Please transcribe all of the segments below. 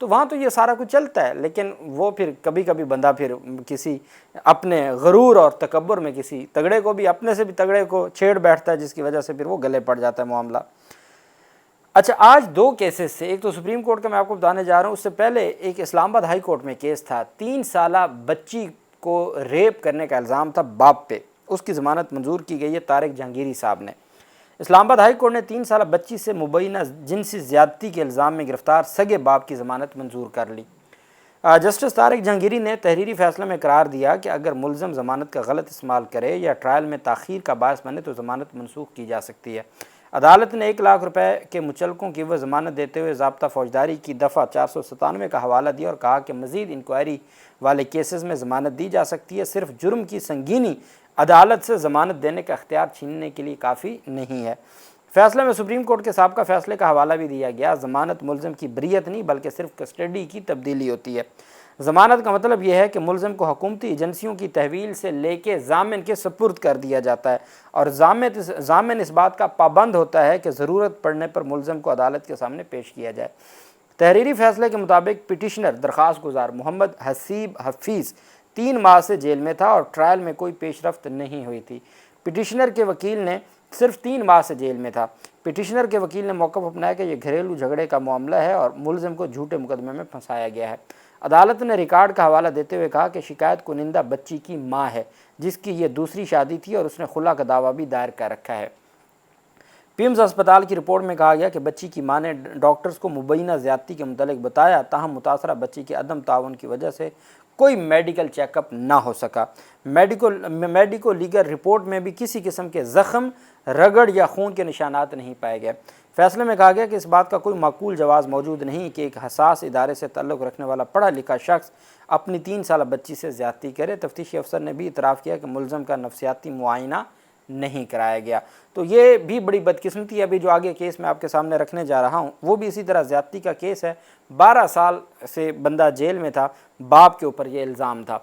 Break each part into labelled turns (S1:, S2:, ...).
S1: تو وہاں تو یہ سارا کچھ چلتا ہے، لیکن وہ پھر کبھی کبھی بندہ پھر کسی اپنے غرور اور تکبر میں کسی تگڑے کو بھی، اپنے سے بھی تگڑے کو چھیڑ بیٹھتا ہے، جس کی وجہ سے پھر وہ گلے پڑ جاتا ہے معاملہ۔ اچھا، آج دو کیسز سے، ایک تو سپریم کورٹ کا میں آپ کو بتانے جا رہا ہوں، اس سے پہلے ایک اسلام آباد ہائی کورٹ میں کیس تھا، 3 سالہ بچی کو ریپ کرنے کا الزام تھا باپ پہ، اس کی ضمانت منظور کی گئی ہے طارق جہانگیری صاحب نے۔ اسلام آباد ہائی کورٹ نے 3 سالہ بچی سے مبینہ جنسی زیادتی کے الزام میں گرفتار سگے باپ کی ضمانت منظور کر لی۔ جسٹس طارق جہانگیری نے تحریری فیصلے میں قرار دیا کہ اگر ملزم ضمانت کا غلط استعمال کرے یا ٹرائل میں تاخیر کا باعث بنے تو ضمانت منسوخ کی جا سکتی ہے۔ عدالت نے 1 لاکھ روپے کے مچلقوں کی وہ ضمانت دیتے ہوئے ضابطہ فوجداری کی دفعہ 497 کا حوالہ دیا اور کہا کہ مزید انکوائری والے کیسز میں ضمانت دی جا سکتی ہے، صرف جرم کی سنگینی عدالت سے ضمانت دینے کا اختیار چھیننے کے لیے کافی نہیں ہے۔ فیصلے میں سپریم کورٹ کے سابقہ فیصلے کا حوالہ بھی دیا گیا۔ ضمانت ملزم کی بریت نہیں بلکہ صرف کسٹڈی کی تبدیلی ہوتی ہے۔ ضمانت کا مطلب یہ ہے کہ ملزم کو حکومتی ایجنسیوں کی تحویل سے لے کے ضامن کے سپرد کر دیا جاتا ہے، اور ضامن اس بات کا پابند ہوتا ہے کہ ضرورت پڑنے پر ملزم کو عدالت کے سامنے پیش کیا جائے۔ تحریری فیصلے کے مطابق پٹیشنر درخواست گزار محمد حسیب حفیظ 3 ماہ سے جیل میں تھا اور ٹرائل میں کوئی پیش رفت نہیں ہوئی تھی۔ پٹیشنر کے وکیل نے صرف 3 ماہ سے جیل میں تھا۔ پٹیشنر کے وکیل نے موقف اپنایا کہ یہ گھریلو جھگڑے کا معاملہ ہے اور ملزم کو جھوٹے مقدمے میں پھنسایا گیا ہے۔ عدالت نے ریکارڈ کا حوالہ دیتے ہوئے کہا کہ شکایت کنندہ بچی کی ماں ہے، جس کی یہ دوسری شادی تھی اور اس نے خلا کا دعویٰ بھی دائر کر رکھا ہے۔ پیمز ہسپتال کی رپورٹ میں کہا گیا کہ بچی کی ماں نے ڈاکٹرز کو مبینہ زیادتی کے متعلق بتایا، تاہم متاثرہ بچی کے عدم تعاون کی وجہ سے کوئی میڈیکل چیک اپ نہ ہو سکا۔ میڈیکو لیگل رپورٹ میں بھی کسی قسم کے زخم، رگڑ یا خون کے نشانات نہیں پائے گئے۔ فیصلے میں کہا گیا کہ اس بات کا کوئی معقول جواز موجود نہیں کہ ایک حساس ادارے سے تعلق رکھنے والا پڑھا لکھا شخص اپنی 3 سالہ بچی سے زیادتی کرے۔ تفتیشی افسر نے بھی اعتراف کیا کہ ملزم کا نفسیاتی معائنہ نہیں کرایا گیا۔ تو یہ بھی بڑی بدقسمتی ہے۔ ابھی جو آگے کیس میں آپ کے سامنے رکھنے جا رہا ہوں وہ بھی اسی طرح زیادتی کا کیس ہے۔ 12 سال سے بندہ جیل میں تھا، باپ کے اوپر یہ الزام تھا،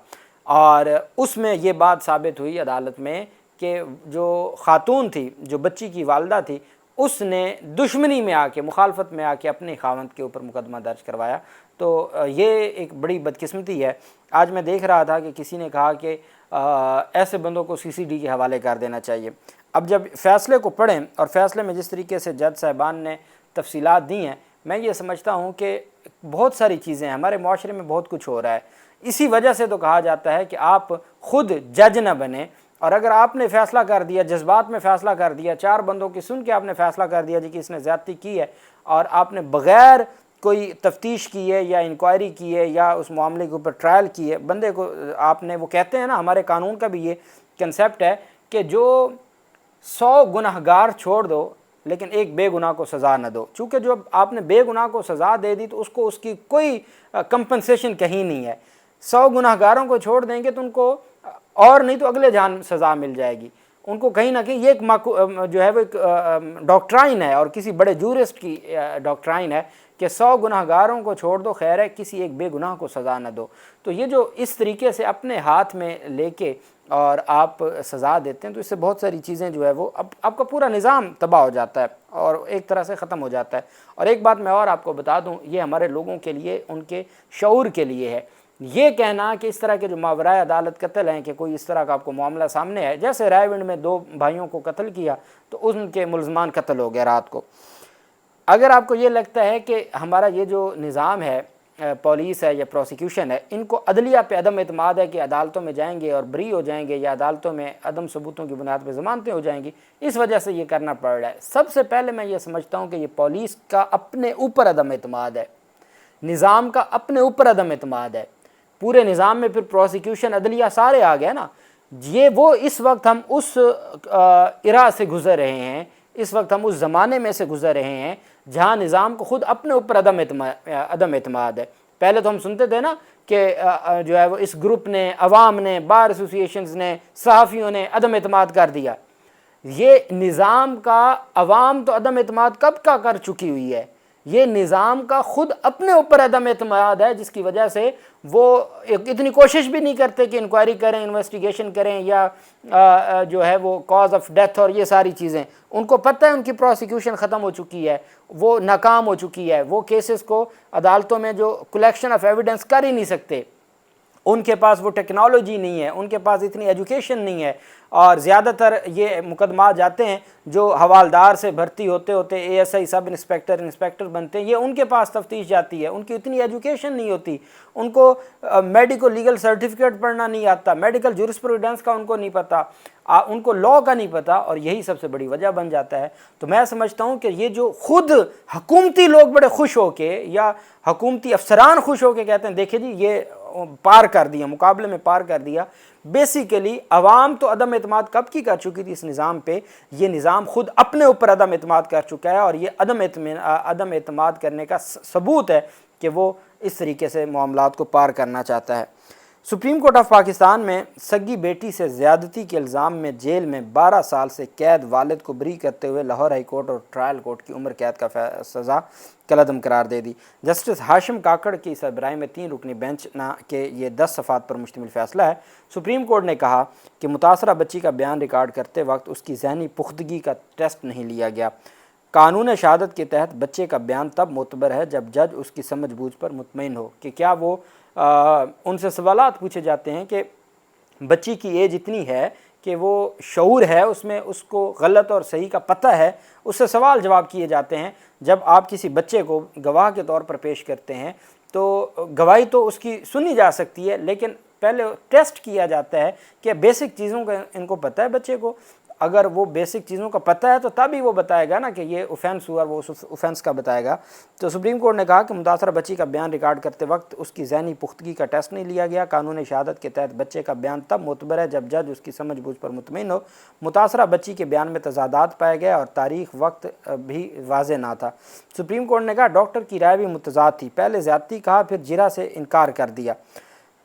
S1: اور اس میں یہ بات ثابت ہوئی عدالت میں کہ جو خاتون تھی، جو بچی کی والدہ تھی، اس نے دشمنی میں آ کے، مخالفت میں آ کے اپنے خاوند کے اوپر مقدمہ درج کروایا۔ تو یہ ایک بڑی بدقسمتی ہے۔ آج میں دیکھ رہا تھا کہ کسی نے کہا کہ ایسے بندوں کو CCD کے حوالے کر دینا چاہیے۔ اب جب فیصلے کو پڑھیں اور فیصلے میں جس طریقے سے جج صاحبان نے تفصیلات دی ہیں، میں یہ سمجھتا ہوں کہ بہت ساری چیزیں ہیں، ہمارے معاشرے میں بہت کچھ ہو رہا ہے۔ اسی وجہ سے تو کہا جاتا ہے کہ آپ خود جج نہ بنیں، اور اگر آپ نے فیصلہ کر دیا، جذبات میں فیصلہ کر دیا، 4 بندوں کی سن کے آپ نے فیصلہ کر دیا جی کہ اس نے زیادتی کی ہے، اور آپ نے بغیر کوئی تفتیش کی ہے یا انکوائری کی ہے یا اس معاملے کے اوپر ٹرائل کی ہے، بندے کو آپ نے، وہ کہتے ہیں نا، ہمارے قانون کا بھی یہ کنسیپٹ ہے کہ جو 100 گنہگار چھوڑ دو لیکن ایک بے گناہ کو سزا نہ دو، چونکہ جو آپ نے بے گناہ کو سزا دے دی تو اس کو اس کی کوئی کمپنسیشن کہیں نہیں ہے۔ 100 گنہگاروں کو چھوڑ دیں گے تو ان کو اور نہیں تو اگلے جان سزا مل جائے گی، ان کو کہیں نہ کہیں یہ ایک جو ہے وہ ایک ڈاکٹرائن ہے، اور کسی بڑے جورسٹ کی ڈاکٹرائن ہے کہ 100 گنہگاروں کو چھوڑ دو، خیر ہے، کسی ایک بے گناہ کو سزا نہ دو۔ تو یہ جو اس طریقے سے اپنے ہاتھ میں لے کے اور آپ سزا دیتے ہیں تو اس سے بہت ساری چیزیں جو ہے وہ آپ کا پورا نظام تباہ ہو جاتا ہے اور ایک طرح سے ختم ہو جاتا ہے۔ اور ایک بات میں اور آپ کو بتا دوں، یہ ہمارے لوگوں کے لیے، ان کے شعور کے لیے ہے، یہ کہنا کہ اس طرح کے جو ماورائے عدالت قتل ہیں، کہ کوئی اس طرح کا آپ کو معاملہ سامنے ہے، جیسے رائے ونڈ میں 2 بھائیوں کو قتل کیا تو ان کے ملزمان قتل ہو گئے رات کو۔ اگر آپ کو یہ لگتا ہے کہ ہمارا یہ جو نظام ہے، پولیس ہے یا پروسیکیوشن ہے، ان کو عدلیہ پہ عدم اعتماد ہے کہ عدالتوں میں جائیں گے اور بری ہو جائیں گے، یا عدالتوں میں عدم ثبوتوں کی بنیاد پہ ضمانتیں ہو جائیں گی، اس وجہ سے یہ کرنا پڑ رہا ہے، سب سے پہلے میں یہ سمجھتا ہوں کہ یہ پولیس کا اپنے اوپر عدم اعتماد ہے، نظام کا اپنے اوپر عدم اعتماد ہے۔ پورے نظام میں پھر پروسیکیوشن، عدلیہ سارے آ گئے نا، یہ وہ اس وقت ہم اس ایرا سے گزر رہے ہیں، اس وقت ہم اس زمانے میں سے گزر رہے ہیں جہاں نظام کو خود اپنے اوپر عدم اعتماد ہے۔ پہلے تو ہم سنتے تھے نا کہ جو ہے وہ اس گروپ نے، عوام نے، بار ایسوسییشنز نے، صحافیوں نے عدم اعتماد کر دیا۔ یہ نظام کا عوام تو عدم اعتماد کب کا کر چکی ہوئی ہے، یہ نظام کا خود اپنے اوپر عدم اعتماد ہے، جس کی وجہ سے وہ اتنی کوشش بھی نہیں کرتے کہ انکوائری کریں، انویسٹیگیشن کریں، یا جو ہے وہ کاز آف ڈیتھ اور یہ ساری چیزیں ان کو پتہ ہے، ان کی پروسیکیوشن ختم ہو چکی ہے، وہ ناکام ہو چکی ہے، وہ کیسز کو عدالتوں میں جو کلیکشن آف ایویڈنس کر ہی نہیں سکتے، ان کے پاس وہ ٹیکنالوجی نہیں ہے، ان کے پاس اتنی ایجوکیشن نہیں ہے، اور زیادہ تر یہ مقدمات جاتے ہیں جو حوالدار سے بھرتی ہوتے ہوتے A S I, sub inspector بنتے ہیں، یہ ان کے پاس تفتیش جاتی ہے، ان کی اتنی ایجوکیشن نہیں ہوتی، ان کو میڈیکل لیگل سرٹیفکیٹ پڑھنا نہیں آتا، میڈیکل جورسپروڈنس کا ان کو نہیں پتہ، ان کو لاء کا نہیں پتہ، اور یہی سب سے بڑی وجہ بن جاتا ہے۔ تو میں سمجھتا ہوں کہ یہ جو خود حکومتی لوگ بڑے خوش ہو کے، یا حکومتی افسران خوش ہو کے کہتے ہیں دیکھیں جی یہ پار کر دیا، مقابلے میں پار کر دیا، بیسیکلی عوام تو عدم اعتماد کب کی کر چکی تھی اس نظام پہ، یہ نظام خود اپنے اوپر عدم اعتماد کر چکا ہے، اور یہ عدم اعتماد کرنے کا ثبوت ہے کہ وہ اس طریقے سے معاملات کو پار کرنا چاہتا ہے۔ سپریم کورٹ آف پاکستان میں سگی بیٹی سے زیادتی کے الزام میں جیل میں 12 سال سے قید والد کو بری کرتے ہوئے لاہور ہائی کورٹ اور ٹرائل کورٹ کی عمر قید کا سزا کالعدم قرار دے دی۔ جسٹس ہاشم کاکڑ کی سربراہی میں 3 رکنی بینچ کے یہ 10 صفحات پر مشتمل فیصلہ ہے۔ سپریم کورٹ نے کہا کہ متاثرہ بچی کا بیان ریکارڈ کرتے وقت اس کی ذہنی پختگی کا ٹیسٹ نہیں لیا گیا۔ قانون شہادت کے تحت بچے کا بیان تب معتبر ہے جب جج اس کی سمجھ بوجھ پر مطمئن ہو، کہ کیا وہ ان سے سوالات پوچھے جاتے ہیں کہ بچی کی ایج اتنی ہے کہ وہ شعور ہے، اس میں اس کو غلط اور صحیح کا پتہ ہے، اس سے سوال جواب کیے جاتے ہیں۔ جب آپ کسی بچے کو گواہ کے طور پر پیش کرتے ہیں تو گواہی تو اس کی سنی جا سکتی ہے، لیکن پہلے ٹیسٹ کیا جاتا ہے کہ بیسک چیزوں کا ان کو پتہ ہے بچے کو، اگر وہ بیسک چیزوں کا پتہ ہے تو تبھی وہ بتائے گا نا کہ یہ اوفینس ہوا، وہ اس اوفینس کا بتائے گا۔ تو سپریم کورٹ نے کہا کہ متاثرہ بچی کا بیان ریکارڈ کرتے وقت اس کی ذہنی پختگی کا ٹیسٹ نہیں لیا گیا۔ قانون شہادت کے تحت بچے کا بیان تب معتبر ہے جب جج اس کی سمجھ بوجھ پر مطمئن ہو۔ متاثرہ بچی کے بیان میں تضادات پائے گئے اور تاریخ وقت بھی واضح نہ تھا۔ سپریم کورٹ نے کہا ڈاکٹر کی رائے بھی متضاد تھی، پہلے زیادتی کہا پھر جرح سے انکار کر دیا۔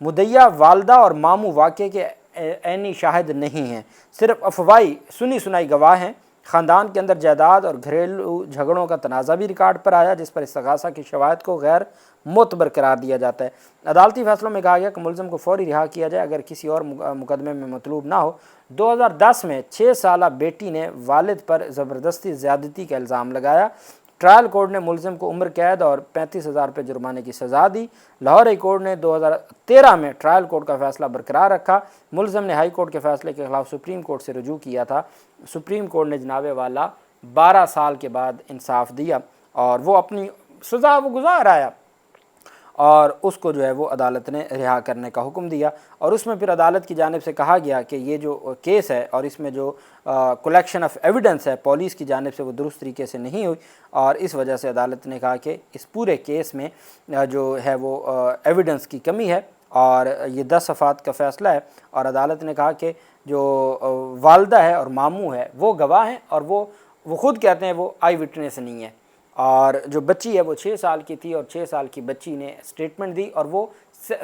S1: مدعیہ والدہ اور ماموں واقعے کے عینی شاہد نہیں ہیں، صرف افواہی سنی سنائی گواہ ہیں۔ خاندان کے اندر جائیداد اور گھریلو جھگڑوں کا تنازع بھی ریکارڈ پر آیا، جس پر استغاثہ کی شواہد کو غیر معتبر قرار دیا جاتا ہے۔ عدالتی فیصلوں میں کہا گیا کہ ملزم کو فوری رہا کیا جائے اگر کسی اور مقدمے میں مطلوب نہ ہو۔ 2010 میں 6 سالہ بیٹی نے والد پر زبردستی زیادتی کا الزام لگایا۔ ٹرائل کورٹ نے ملزم کو عمر قید اور 35,000 روپے جرمانے کی سزا دی۔ لاہور ہائی کورٹ نے 2013 میں ٹرائل کورٹ کا فیصلہ برقرار رکھا۔ ملزم نے ہائی کورٹ کے فیصلے کے خلاف سپریم کورٹ سے رجوع کیا تھا۔ سپریم کورٹ نے جناب والا 12 سال کے بعد انصاف دیا اور وہ اپنی سزا وہ گزار آیا، اور اس کو جو ہے وہ عدالت نے رہا کرنے کا حکم دیا۔ اور اس میں پھر عدالت کی جانب سے کہا گیا کہ یہ جو کیس ہے اور اس میں جو کلیکشن آف ایویڈنس ہے پولیس کی جانب سے وہ درست طریقے سے نہیں ہوئی، اور اس وجہ سے عدالت نے کہا کہ اس پورے کیس میں جو ہے وہ ایویڈنس کی کمی ہے، اور یہ 10 صفحات کا فیصلہ ہے۔ اور عدالت نے کہا کہ جو والدہ ہے اور ماموں ہے وہ گواہ ہیں، اور وہ خود کہتے ہیں وہ آئی وٹنس نہیں ہے، اور جو بچی ہے وہ 6 سال کی تھی، اور 6 سال کی بچی نے سٹیٹمنٹ دی، اور وہ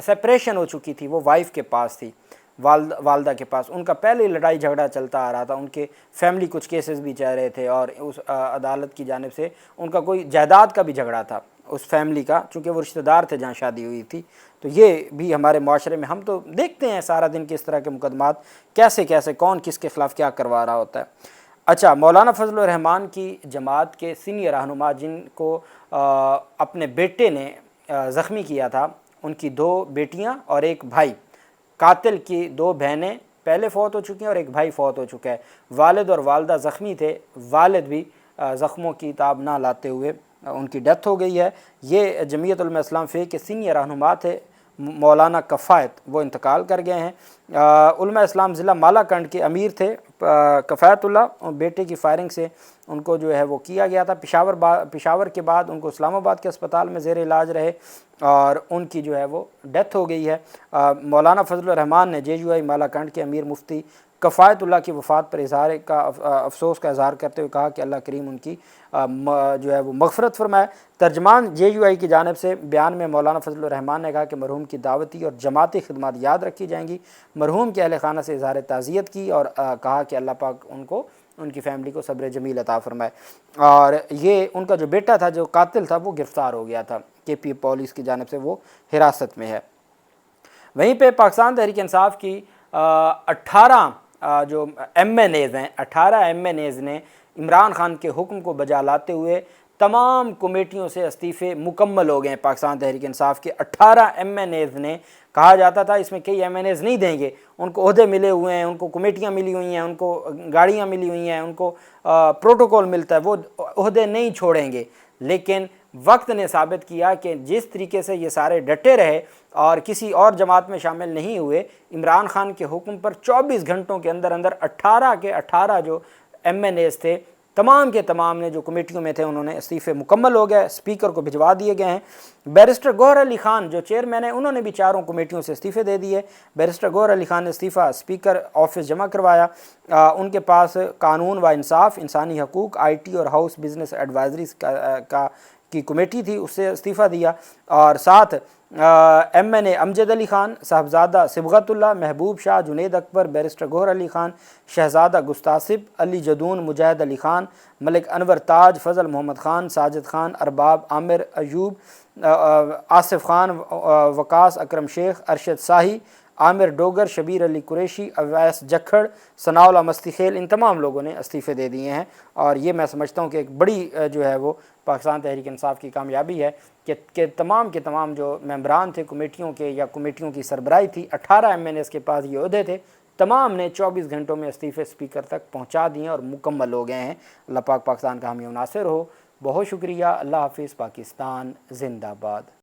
S1: سپریشن ہو چکی تھی، وہ وائف کے پاس تھی، والدہ کے پاس۔ ان کا پہلے لڑائی جھگڑا چلتا آ رہا تھا، ان کے فیملی کچھ کیسز بھی چل رہے تھے، اور اس عدالت کی جانب سے ان کا کوئی جائیداد کا بھی جھگڑا تھا اس فیملی کا، چونکہ وہ رشتہ دار تھے جہاں شادی ہوئی تھی۔ تو یہ بھی ہمارے معاشرے میں ہم تو دیکھتے ہیں سارا دن کہ اس طرح کے مقدمات کیسے کون کس کے خلاف کیا کروا رہا ہوتا ہے۔ اچھا، مولانا فضل الرحمان کی جماعت کے سینئر رہنما جن کو اپنے بیٹے نے زخمی کیا تھا، ان کی 2 بیٹیاں اور 1 بھائی، قاتل کی 2 بہنیں پہلے فوت ہو چکی ہیں اور 1 بھائی فوت ہو چکا ہے۔ والد اور والدہ زخمی تھے، والد بھی زخموں کی تاب نہ لاتے ہوئے ان کی ڈیتھ ہو گئی ہے۔ یہ جمعیت علماء اسلام فقہ کے سینئر رہنما تھے مولانا کفایت، وہ انتقال کر گئے ہیں۔ علماء اسلام ضلع مالا کنڈ کے امیر تھے کفایت اللہ، بیٹے کی فائرنگ سے ان کو جو ہے وہ کیا گیا تھا۔ پشاور کے بعد ان کو اسلام آباد کے اسپتال میں زیر علاج رہے، اور ان کی جو ہے وہ ڈیتھ ہو گئی ہے۔ مولانا فضل الرحمان نے JUI مالا کنڈ کے امیر مفتی کفایت اللہ کی وفات پر افسوس کا اظہار کرتے ہوئے کہا کہ اللہ کریم ان کی جو ہے وہ مغفرت فرمائے۔ ترجمان JUI کی جانب سے بیان میں مولانا فضل الرحمان نے کہا کہ مرحوم کی دعوتی اور جماعتی خدمات یاد رکھی جائیں گی۔ مرحوم کے اہل خانہ سے اظہار تعزیت کی اور کہا کہ اللہ پاک ان کو ان کی فیملی کو صبر جمیل عطا فرمائے۔ اور یہ ان کا جو بیٹا تھا جو قاتل تھا وہ گرفتار ہو گیا تھا، KP پولیس کی جانب سے وہ حراست میں ہے۔ وہیں پہ پاکستان تحریک انصاف کی 18 جو MNAs ہیں، 18 MNAs نے عمران خان کے حکم کو بجا لاتے ہوئے تمام کمیٹیوں سے استعفے مکمل ہو گئے ہیں۔ پاکستان تحریک انصاف کے 18 MNAs نے، کہا جاتا تھا اس میں کئی MNAs نہیں دیں گے، ان کو عہدے ملے ہوئے ہیں، ان کو کمیٹیاں ملی ہوئی ہیں، ان کو گاڑیاں ملی ہوئی ہیں، ان کو پروٹوکول ملتا ہے، وہ عہدے نہیں چھوڑیں گے۔ لیکن وقت نے ثابت کیا کہ جس طریقے سے یہ سارے ڈٹے رہے اور کسی اور جماعت میں شامل نہیں ہوئے، عمران خان کے حکم پر 24 گھنٹوں کے اندر 18 کے 18 جو MNAs تھے، تمام کے تمام نے جو کمیٹیوں میں تھے انہوں نے استعفے مکمل ہو گئے، اسپیکر کو بھجوا دیے گئے ہیں۔ بیرسٹر گوہر علی خان جو چیئرمین ہیں، انہوں نے بھی 4 کمیٹیوں سے استعفے دے دیے۔ بیرسٹر گوہر علی خان نے استعفیٰ اسپیکر آفس جمع کروایا، ان کے پاس قانون و انصاف، انسانی حقوق، IT اور ہاؤس بزنس ایڈوائزریز کی کمیٹی تھی، اس سے استعفیٰ دیا۔ اور ساتھ MNA امجد علی خان، صاحبزادہ صبغت اللہ، محبوب شاہ، جنید اکبر، بیرسٹر گوہر علی خان، شہزادہ گستاصب، علی جدون، مجاہد علی خان، ملک انور تاج، فضل محمد خان، ساجد خان، ارباب عامر، ایوب، آصف خان، وقاص اکرم شیخ، ارشد ساہی، عامر ڈوگر، شبیر علی قریشی، اویس جکھڑ، ثناءاللہ مستی خیل، ان تمام لوگوں نے استعفے دے دیے ہیں۔ اور یہ میں سمجھتا ہوں کہ ایک بڑی جو ہے وہ پاکستان تحریک انصاف کی کامیابی ہے کہ تمام کے تمام جو ممبران تھے کمیٹیوں کے یا کمیٹیوں کی سربراہی تھی، 18 MNAs کے پاس یہ عہدے تھے، تمام نے 24 گھنٹوں میں استعفے اسپیکر تک پہنچا دیے اور مکمل ہو گئے ہیں۔ اللہ پاک پاکستان کا حامی و ناصر ہو۔ بہت شکریہ۔ اللہ حافظ۔ پاکستان زندہ باد۔